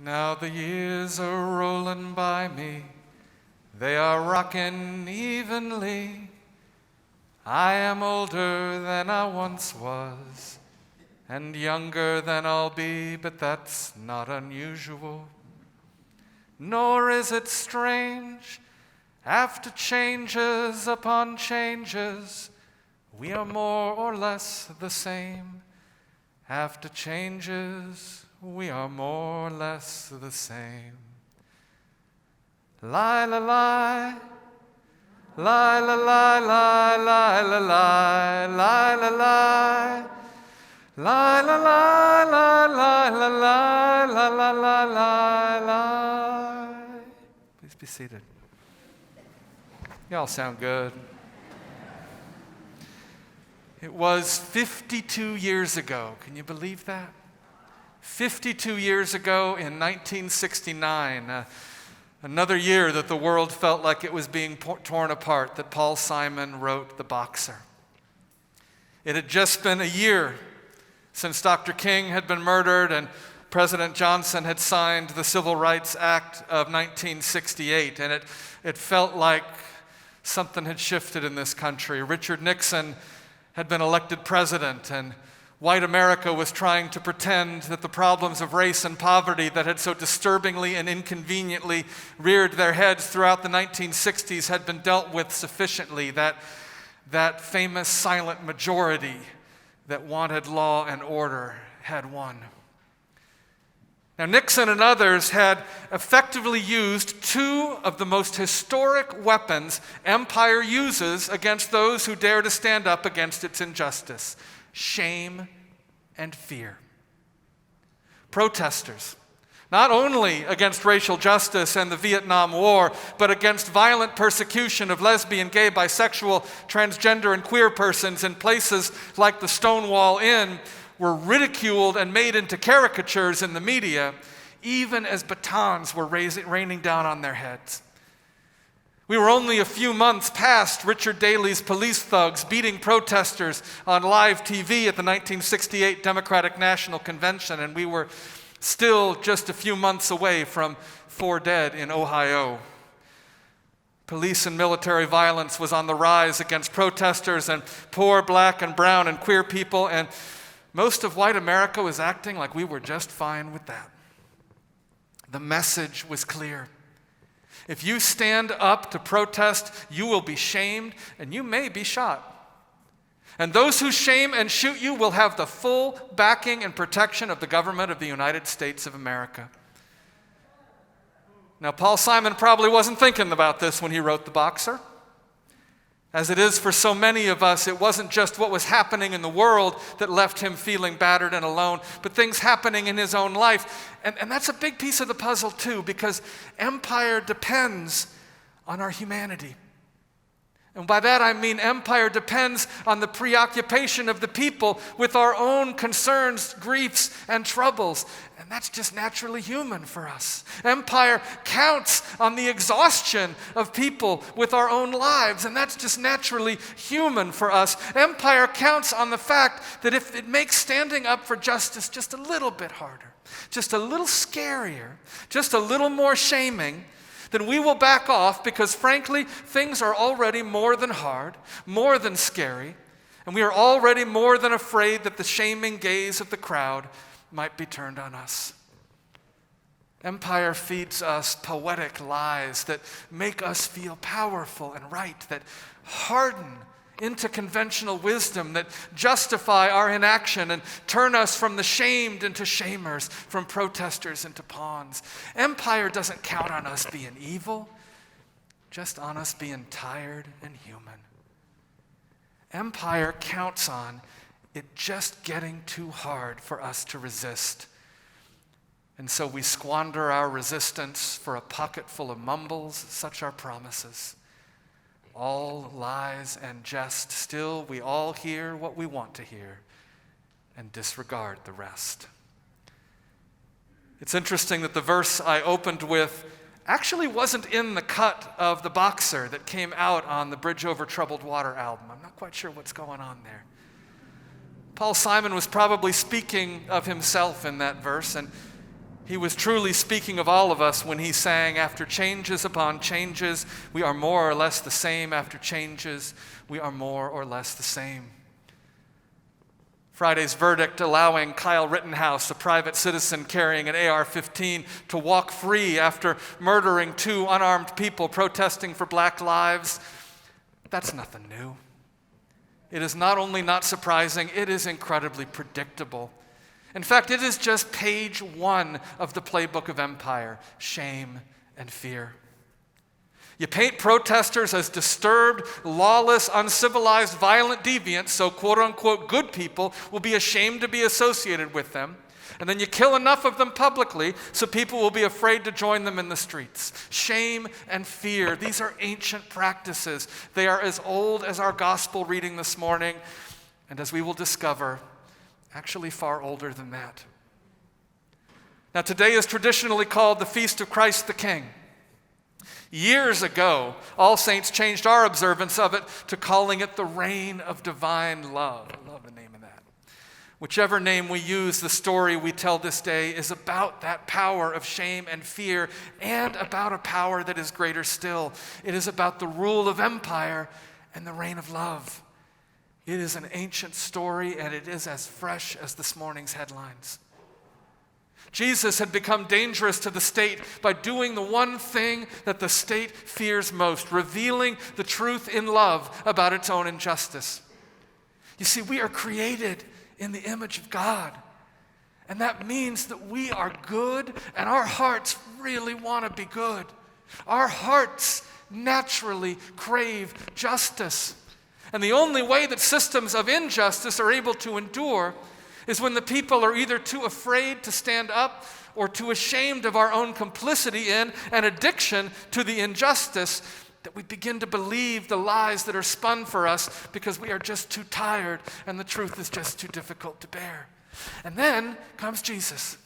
Now the years are rolling by me, they are rocking evenly. I am older than I once was, and younger than I'll be, but that's not unusual. Nor is it strange, after changes upon changes, we are more or less the same. After changes, we are more or less the same. Lie, la, lie. Lie, la, lie, lie, lie, la, lie, lie, la, lie. Lie, la, lie, lie, lie, la, lie, la, la, la, lie, lie. Please be seated. Y'all sound good. It was 52 years ago. Can you believe that? 52 years ago in 1969, another year that the world felt like it was being torn apart, that Paul Simon wrote The Boxer. It had just been a year since Dr. King had been murdered and President Johnson had signed the Civil Rights Act of 1968, and it felt like something had shifted in this country. Richard Nixon had been elected president, and white America was trying to pretend that the problems of race and poverty that had so disturbingly and inconveniently reared their heads throughout the 1960s had been dealt with sufficiently, that famous silent majority that wanted law and order had won. Now, Nixon and others had effectively used two of the most historic weapons empire uses against those who dare to stand up against its injustice: shame and fear. Protesters, not only against racial justice and the Vietnam War, but against violent persecution of lesbian, gay, bisexual, transgender, and queer persons in places like the Stonewall Inn, were ridiculed and made into caricatures in the media, even as batons were raining down on their heads. We were only a few months past Richard Daley's police thugs beating protesters on live TV at the 1968 Democratic National Convention, and we were still just a few months away from 4 dead in Ohio. Police and military violence was on the rise against protesters and poor black and brown and queer people, and most of white America was acting like we were just fine with that. The message was clear. If you stand up to protest, you will be shamed and you may be shot. And those who shame and shoot you will have the full backing and protection of the government of the United States of America. Now, Paul Simon probably wasn't thinking about this when he wrote The Boxer. As it is for so many of us, it wasn't just what was happening in the world that left him feeling battered and alone, but things happening in his own life. And that's a big piece of the puzzle too, because empire depends on our humanity. And by that I mean empire depends on the preoccupation of the people with our own concerns, griefs, and troubles. And that's just naturally human for us. Empire counts on the exhaustion of people with our own lives, and that's just naturally human for us. Empire counts on the fact that if it makes standing up for justice just a little bit harder, just a little scarier, just a little more shaming, then we will back off because, frankly, things are already more than hard, more than scary, and we are already more than afraid that the shaming gaze of the crowd might be turned on us. Empire feeds us poetic lies that make us feel powerful and right, that harden into conventional wisdom, that justify our inaction and turn us from the shamed into shamers, from protesters into pawns. Empire doesn't count on us being evil, just on us being tired and human. Empire counts on it just getting too hard for us to resist. And so we squander our resistance for a pocket full of mumbles, such are promises. All lies and jest, still we all hear what we want to hear and disregard the rest. It's interesting that the verse I opened with actually wasn't in the cut of The Boxer that came out on the Bridge Over Troubled Water album. I'm not quite sure what's going on there. Paul Simon was probably speaking of himself in that verse, and He was truly speaking of all of us when he sang, after changes upon changes, we are more or less the same. After changes, we are more or less the same. Friday's verdict allowing Kyle Rittenhouse, a private citizen carrying an AR-15, to walk free after murdering 2 unarmed people protesting for Black lives, that's nothing new. It is not only not surprising, it is incredibly predictable. In fact, it is just page 1 of the playbook of empire: shame and fear. You paint protesters as disturbed, lawless, uncivilized, violent deviants, so quote-unquote good people will be ashamed to be associated with them. And then you kill enough of them publicly so people will be afraid to join them in the streets. Shame and fear, these are ancient practices. They are as old as our gospel reading this morning, and as we will discover, actually far older than that. Now, today is traditionally called the Feast of Christ the King. Years ago, All Saints changed our observance of it to calling it the Reign of Divine Love. I love the name of that. Whichever name we use, the story we tell this day is about that power of shame and fear, and about a power that is greater still. It is about the rule of empire and the reign of love. It is an ancient story, and it is as fresh as this morning's headlines. Jesus had become dangerous to the state by doing the one thing that the state fears most: revealing the truth in love about its own injustice. You see, we are created in the image of God, and that means that we are good, and our hearts really want to be good. Our hearts naturally crave justice. And the only way that systems of injustice are able to endure is when the people are either too afraid to stand up or too ashamed of our own complicity in and addiction to the injustice that we begin to believe the lies that are spun for us because we are just too tired and the truth is just too difficult to bear. And then comes Jesus,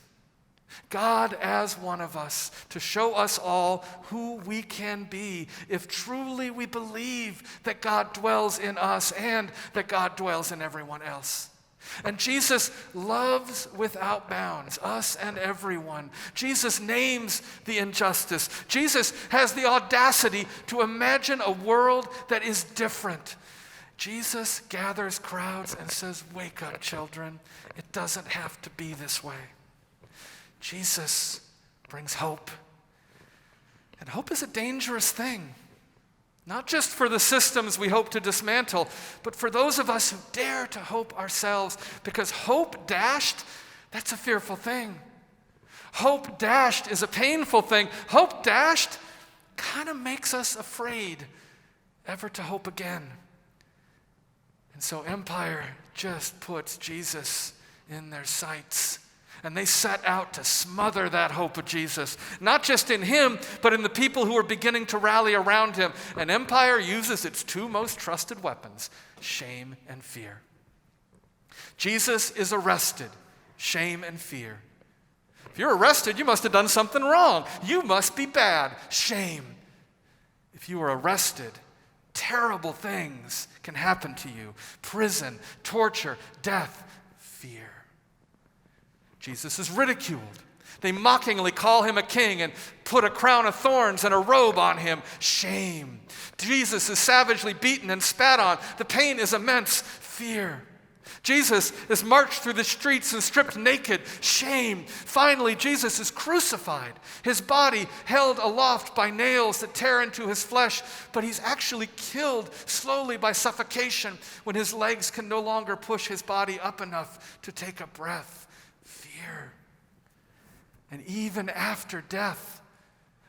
God as one of us, to show us all who we can be if truly we believe that God dwells in us and that God dwells in everyone else. And Jesus loves without bounds, us and everyone. Jesus names the injustice. Jesus has the audacity to imagine a world that is different. Jesus gathers crowds and says, "Wake up, children. It doesn't have to be this way." Jesus brings hope. And hope is a dangerous thing. Not just for the systems we hope to dismantle, but for those of us who dare to hope ourselves, because hope dashed, that's a fearful thing. Hope dashed is a painful thing. Hope dashed kind of makes us afraid ever to hope again. And so empire just puts Jesus in their sights. And they set out to smother that hope of Jesus, not just in him, but in the people who are beginning to rally around him. And empire uses its 2 most trusted weapons, shame and fear. Jesus is arrested, shame and fear. If you're arrested, you must have done something wrong. You must be bad, shame. If you are arrested, terrible things can happen to you: prison, torture, death, fear. Jesus is ridiculed. They mockingly call him a king and put a crown of thorns and a robe on him. Shame. Jesus is savagely beaten and spat on. The pain is immense. Fear. Jesus is marched through the streets and stripped naked. Shame. Finally, Jesus is crucified. His body held aloft by nails that tear into his flesh, but he's actually killed slowly by suffocation when his legs can no longer push his body up enough to take a breath. Fear. And even after death,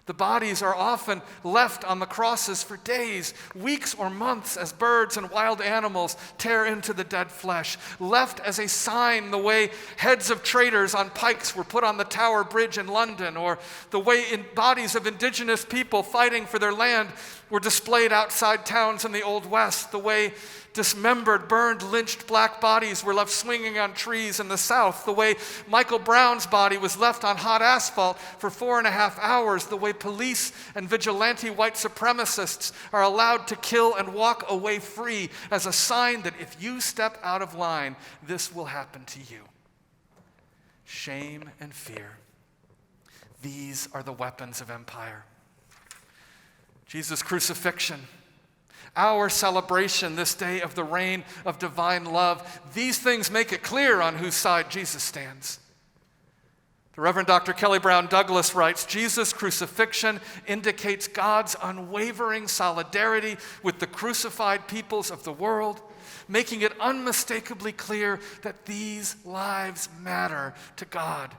the bodies are often left on the crosses for days, weeks, or months as birds and wild animals tear into the dead flesh, left as a sign the way heads of traitors on pikes were put on the Tower Bridge in London, or the way bodies of indigenous people fighting for their land were displayed outside towns in the Old West, the way dismembered, burned, lynched black bodies were left swinging on trees in the South, the way Michael Brown's body was left on hot asphalt for 4.5 hours, the way police and vigilante white supremacists are allowed to kill and walk away free as a sign that if you step out of line, this will happen to you. Shame and fear. These are the weapons of empire. Jesus' crucifixion, our celebration this day of the reign of divine love, these things make it clear on whose side Jesus stands. The Reverend Dr. Kelly Brown Douglas writes, Jesus' crucifixion indicates God's unwavering solidarity with the crucified peoples of the world, making it unmistakably clear that these lives matter to God.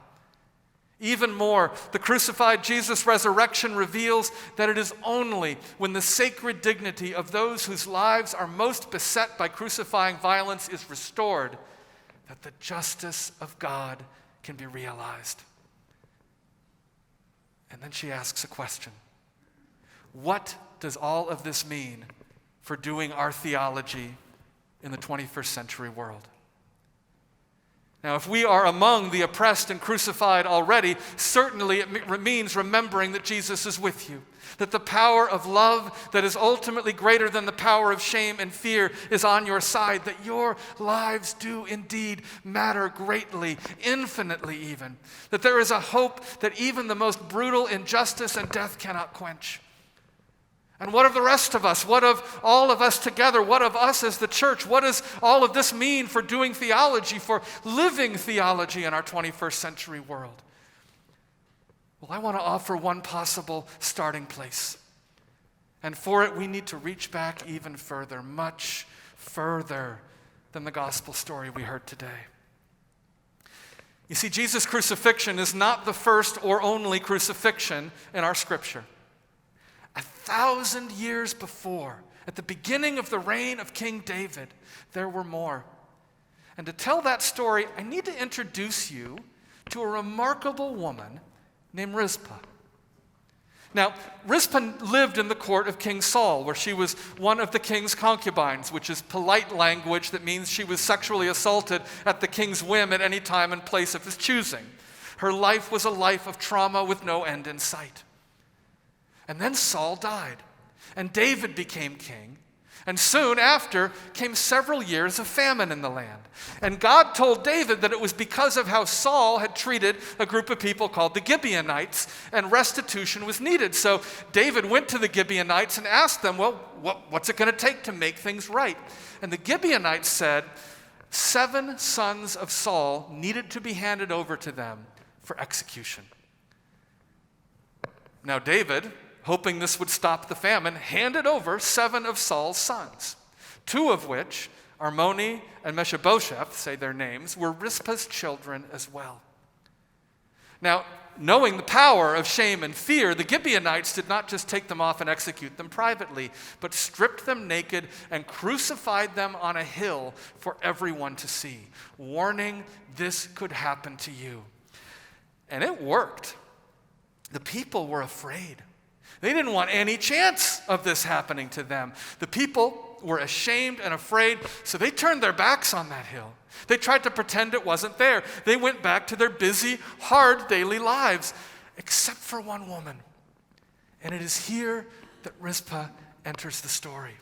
Even more, the crucified Jesus' resurrection reveals that it is only when the sacred dignity of those whose lives are most beset by crucifying violence is restored that the justice of God can be realized. And then she asks a question. What does all of this mean for doing our theology in the 21st century world? Now, if we are among the oppressed and crucified already, certainly it means remembering that Jesus is with you, that the power of love that is ultimately greater than the power of shame and fear is on your side, that your lives do indeed matter greatly, infinitely even, that there is a hope that even the most brutal injustice and death cannot quench. And what of the rest of us? What of all of us together? What of us as the church? What does all of this mean for doing theology, for living theology in our 21st century world? Well, I want to offer one possible starting place. And for it, we need to reach back even further, much further than the gospel story we heard today. You see, Jesus' crucifixion is not the first or only crucifixion in our scripture. 1,000 years before, at the beginning of the reign of King David, there were more. And to tell that story, I need to introduce you to a remarkable woman named Rizpah. Now, Rizpah lived in the court of King Saul, where she was one of the king's concubines, which is polite language that means she was sexually assaulted at the king's whim at any time and place of his choosing. Her life was a life of trauma with no end in sight. And then Saul died, and David became king, and soon after came several years of famine in the land. And God told David that it was because of how Saul had treated a group of people called the Gibeonites, and restitution was needed. So David went to the Gibeonites and asked them, well, what's it going to take to make things right? And the Gibeonites said 7 sons of Saul needed to be handed over to them for execution. Now David, hoping this would stop the famine, handed over 7 of Saul's sons, 2 of which, Armoni and Mephibosheth, say their names, were Rizpah's children as well. Now, knowing the power of shame and fear, the Gibeonites did not just take them off and execute them privately, but stripped them naked and crucified them on a hill for everyone to see, warning this could happen to you. And it worked. The people were afraid. They didn't want any chance of this happening to them. The people were ashamed and afraid, so they turned their backs on that hill. They tried to pretend it wasn't there. They went back to their busy, hard daily lives, except for one woman. And it is here that Rizpah enters the story.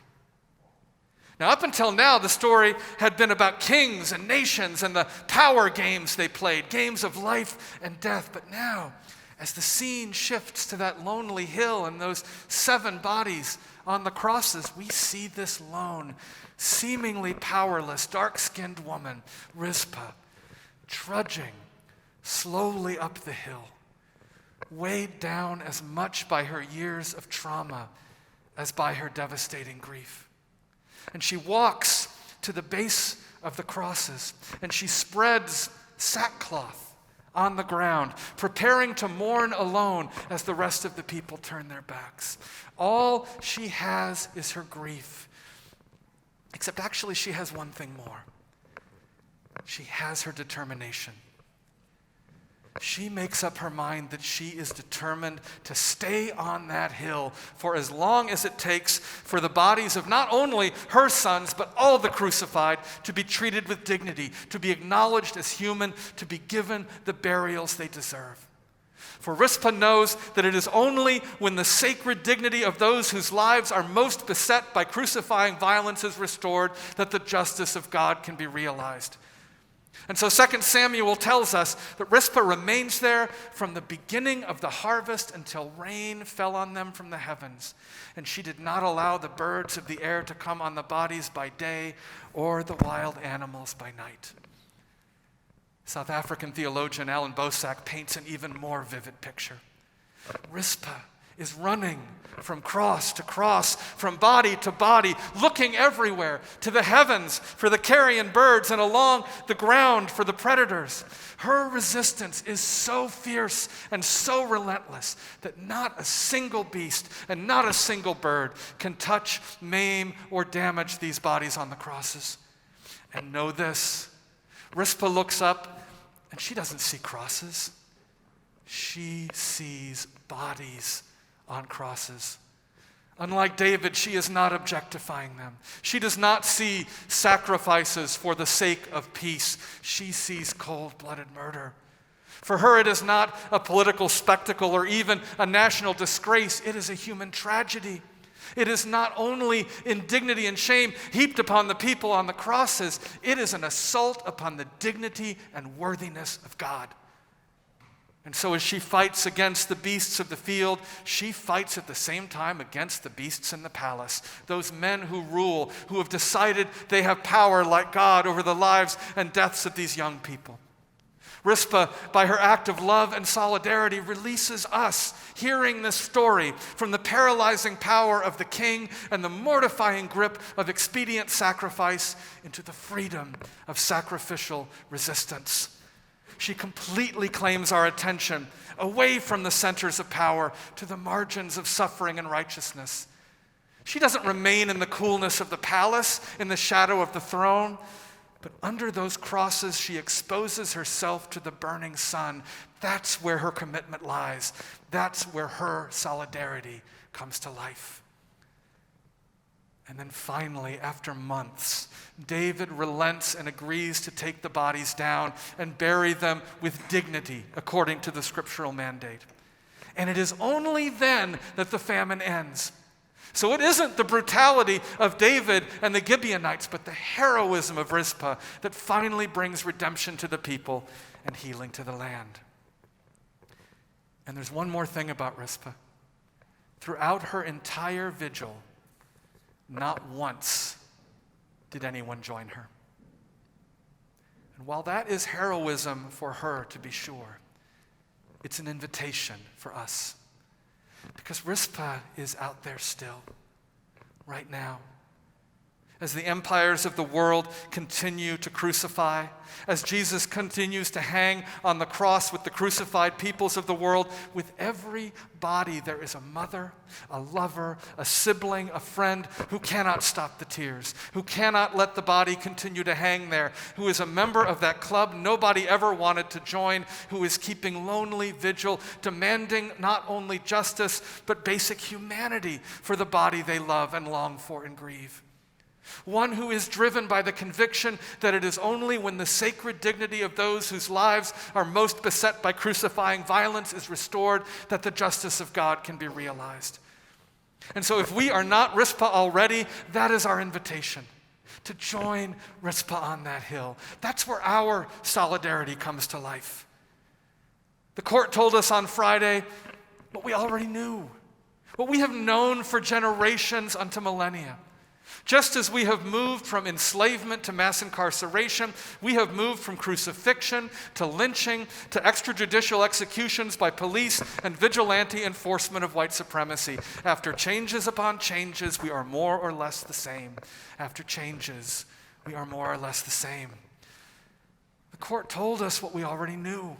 Now, up until now, the story had been about kings and nations and the power games they played, games of life and death. But now, as the scene shifts to that lonely hill and those 7 bodies on the crosses, we see this lone, seemingly powerless, dark-skinned woman, Rizpah, trudging slowly up the hill, weighed down as much by her years of trauma as by her devastating grief. And she walks to the base of the crosses, and she spreads sackcloth on the ground, preparing to mourn alone as the rest of the people turn their backs. All she has is her grief. Except actually she has one thing more. She has her determination. She makes up her mind that she is determined to stay on that hill for as long as it takes for the bodies of not only her sons, but all the crucified to be treated with dignity, to be acknowledged as human, to be given the burials they deserve. For Rizpah knows that it is only when the sacred dignity of those whose lives are most beset by crucifying violence is restored that the justice of God can be realized. And so 2 Samuel tells us that Rizpah remains there from the beginning of the harvest until rain fell on them from the heavens. And she did not allow the birds of the air to come on the bodies by day or the wild animals by night. South African theologian Alan Bosak paints an even more vivid picture. Rizpah is running from cross to cross, from body to body, looking everywhere, to the heavens for the carrion birds and along the ground for the predators. Her resistance is so fierce and so relentless that not a single beast and not a single bird can touch, maim, or damage these bodies on the crosses. And know this, Rizpah looks up and she doesn't see crosses. She sees bodies on crosses. Unlike David, she is not objectifying them. She does not see sacrifices for the sake of peace. She sees cold-blooded murder. For her, it is not a political spectacle or even a national disgrace. It is a human tragedy. It is not only indignity and shame heaped upon the people on the crosses, it is an assault upon the dignity and worthiness of God. And so as she fights against the beasts of the field, she fights at the same time against the beasts in the palace, those men who rule, who have decided they have power like God over the lives and deaths of these young people. Rizpah, by her act of love and solidarity, releases us, hearing this story, from the paralyzing power of the king and the mortifying grip of expedient sacrifice into the freedom of sacrificial resistance. She completely claims our attention away from the centers of power to the margins of suffering and righteousness. She doesn't remain in the coolness of the palace, in the shadow of the throne, but under those crosses she exposes herself to the burning sun. That's where her commitment lies. That's where her solidarity comes to life. And then finally, after months, David relents and agrees to take the bodies down and bury them with dignity according to the scriptural mandate. And it is only then that the famine ends. So it isn't the brutality of David and the Gibeonites, but the heroism of Rizpah that finally brings redemption to the people and healing to the land. And there's one more thing about Rizpah. Throughout her entire vigil, not once did anyone join her. And while that is heroism for her, to be sure, it's an invitation for us. Because Rizpah is out there still, right now. As the empires of the world continue to crucify, as Jesus continues to hang on the cross with the crucified peoples of the world, with every body there is a mother, a lover, a sibling, a friend who cannot stop the tears, who cannot let the body continue to hang there, who is a member of that club nobody ever wanted to join, who is keeping lonely vigil, demanding not only justice, but basic humanity for the body they love and long for and grieve. One who is driven by the conviction that it is only when the sacred dignity of those whose lives are most beset by crucifying violence is restored that the justice of God can be realized. And so if we are not Rizpah already, that is our invitation, to join Rizpah on that hill. That's where our solidarity comes to life. The court told us on Friday what we already knew, what we have known for generations unto millennia. Just as we have moved from enslavement to mass incarceration, we have moved from crucifixion to lynching to extrajudicial executions by police and vigilante enforcement of white supremacy. After changes upon changes, we are more or less the same. After changes, we are more or less the same. The court told us what we already knew.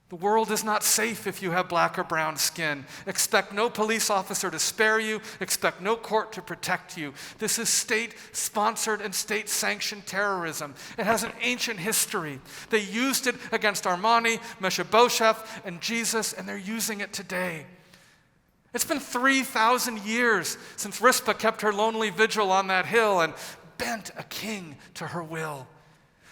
The world is not safe if you have black or brown skin. Expect no police officer to spare you. Expect no court to protect you. This is state-sponsored and state-sanctioned terrorism. It has an ancient history. They used it against Armani, Mephibosheth, and Jesus, and they're using it today. It's been 3,000 years since Rizpah kept her lonely vigil on that hill and bent a king to her will.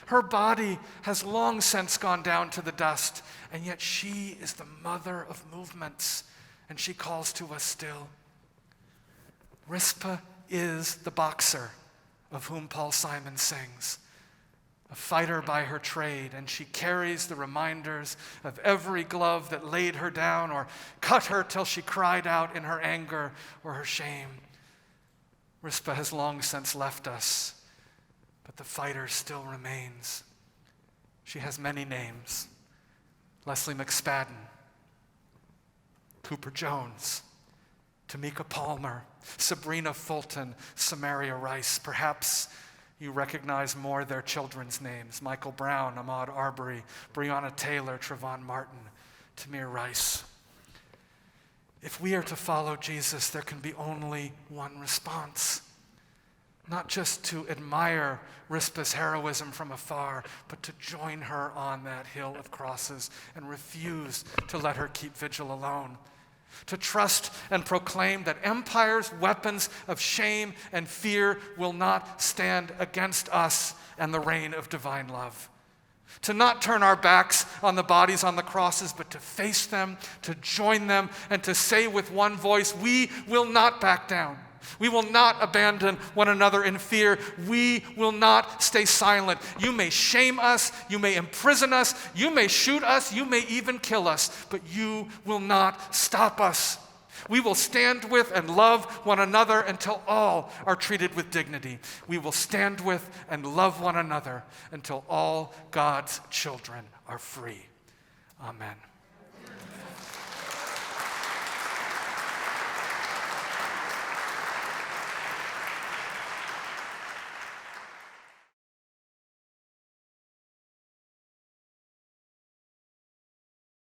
Her body has long since gone down to the dust, and yet she is the mother of movements, and she calls to us still. Rizpah is the boxer of whom Paul Simon sings, a fighter by her trade, and she carries the reminders of every glove that laid her down or cut her till she cried out in her anger or her shame. Rizpah has long since left us, but the fighter still remains. She has many names: Leslie McSpadden, Cooper Jones, Tamika Palmer, Sabrina Fulton, Samaria Rice. Perhaps you recognize more their children's names: Michael Brown, Ahmaud Arbery, Breonna Taylor, Trayvon Martin, Tamir Rice. If we are to follow Jesus, there can be only one response. Not just to admire Rizpah's heroism from afar, but to join her on that hill of crosses and refuse to let her keep vigil alone. To trust and proclaim that empire's weapons of shame and fear will not stand against us and the reign of divine love. To not turn our backs on the bodies on the crosses, but to face them, to join them, and to say with one voice, we will not back down. We will not abandon one another in fear. We will not stay silent. You may shame us, you may imprison us, you may shoot us, you may even kill us, but you will not stop us. We will stand with and love one another until all are treated with dignity. We will stand with and love one another until all God's children are free. Amen.